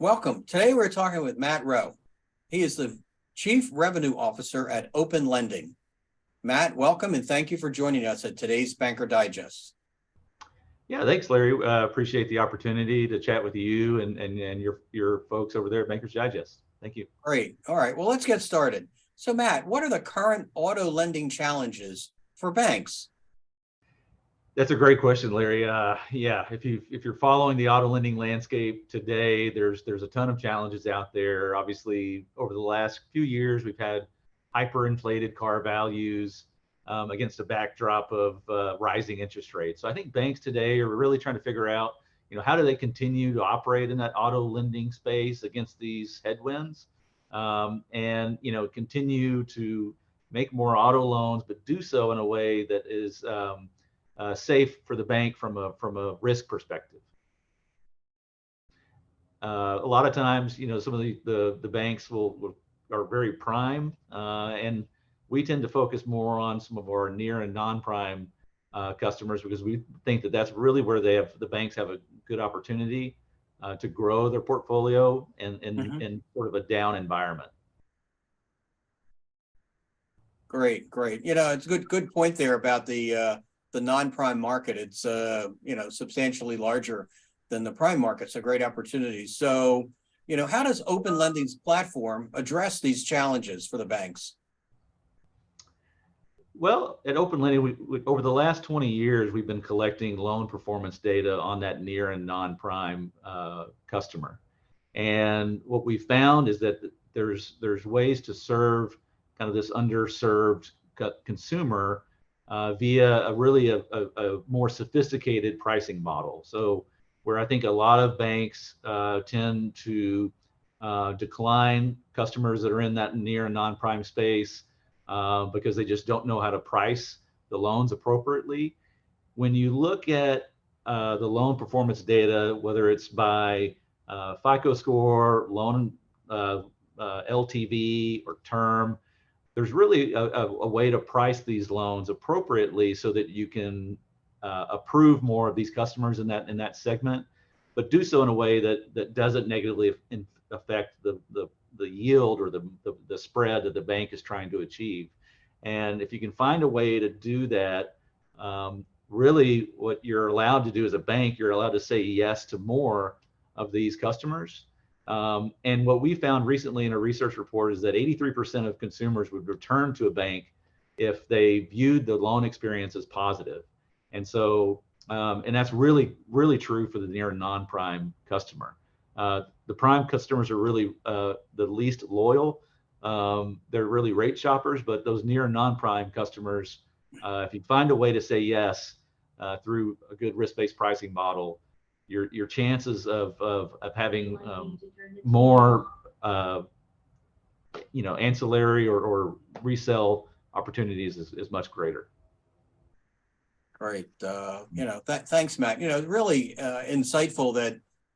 Welcome. Today we're talking with Matt Roe. He is the Chief Revenue Officer at Open Lending. Matt, welcome and thank you for joining us at today's Banker Digest. Yeah, thanks, Larry. Appreciate the opportunity to chat with you and your folks over there at Bankers Digest. Thank you. Great. All right. Well, let's get started. So, Matt, what are the current auto lending challenges for banks? That's a great question, Larry. Yeah, if you're following the auto lending landscape today, there's a ton of challenges out there. Obviously, over the last few years, we've had hyperinflated car values against a backdrop of rising interest rates. So I think banks today are really trying to figure out, how do they continue to operate in that auto lending space against these headwinds, and continue to make more auto loans, but do so in a way that is safe for the bank from a risk perspective. A lot of times, some of the banks are very prime, and we tend to focus more on some of our near and non-prime customers because we think that that's really where the banks have a good opportunity to grow their portfolio in sort of a down environment. Great. It's a good point there about the non-prime market. It's substantially larger than the prime market. So great opportunities. So, how does Open Lending's platform address these challenges for the banks? Well, at Open Lending, we over the last 20 years, we've been collecting loan performance data on that near and non-prime customer. And what we found is that there's ways to serve kind of this underserved consumer via a more sophisticated pricing model. So where I think a lot of banks tend to decline customers that are in that near and non-prime space because they just don't know how to price the loans appropriately. When you look at the loan performance data, whether it's by FICO score, loan LTV, or term, there's really a way to price these loans appropriately so that you can approve more of these customers in that segment, but do so in a way that doesn't negatively affect the yield or the spread that the bank is trying to achieve. And if you can find a way to do that, really what you're allowed to do as a bank, you're allowed to say yes to more of these customers. And what we found recently in a research report is that 83% of consumers would return to a bank if they viewed the loan experience as positive. And so, and that's really, really true for the near and non-prime customer. The prime customers are really the least loyal. They're really rate shoppers, but those near and non-prime customers, if you find a way to say yes through a good risk-based pricing model, your chances of having more ancillary or resell opportunities is much greater. Great. Thanks, Matt. Really insightful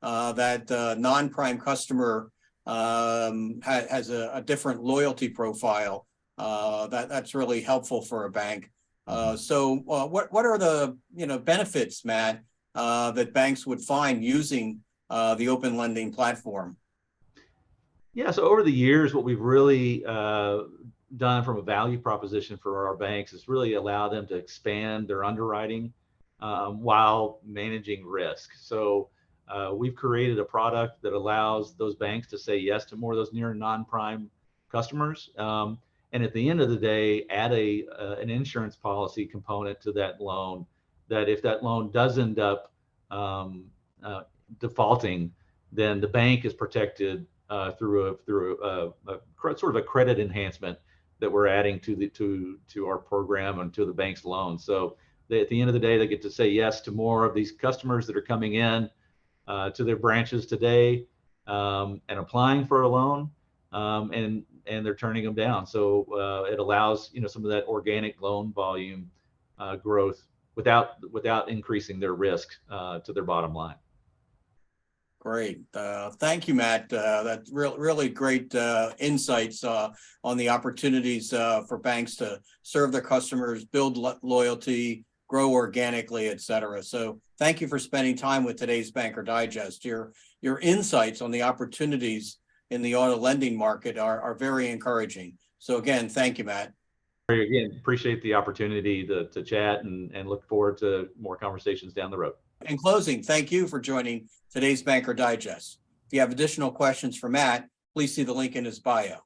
that non-prime customer has a different loyalty profile. That's really helpful for a bank. So what are the benefits, Matt, that banks would find using the Open Lending platform? Yeah, so over the years, what we've really done from a value proposition for our banks is really allow them to expand their underwriting while managing risk. So we've created a product that allows those banks to say yes to more of those near and non-prime customers. And at the end of the day, add an insurance policy component to that loan, that if that loan does end up defaulting, then the bank is protected through a sort of a credit enhancement that we're adding to our program and to the bank's loan. So at the end of the day, they get to say yes to more of these customers that are coming in to their branches today and applying for a loan, and they're turning them down. So it allows some of that organic loan volume growth without increasing their risk to their bottom line. Great. Thank you, Matt. That's really great insights on the opportunities for banks to serve their customers, build loyalty, grow organically, et cetera. So thank you for spending time with today's Banker Digest. Your insights on the opportunities in the auto lending market are very encouraging. So again, thank you, Matt. Again, appreciate the opportunity to chat and look forward to more conversations down the road. In closing, thank you for joining today's Banker Digest. If you have additional questions for Matt, please see the link in his bio.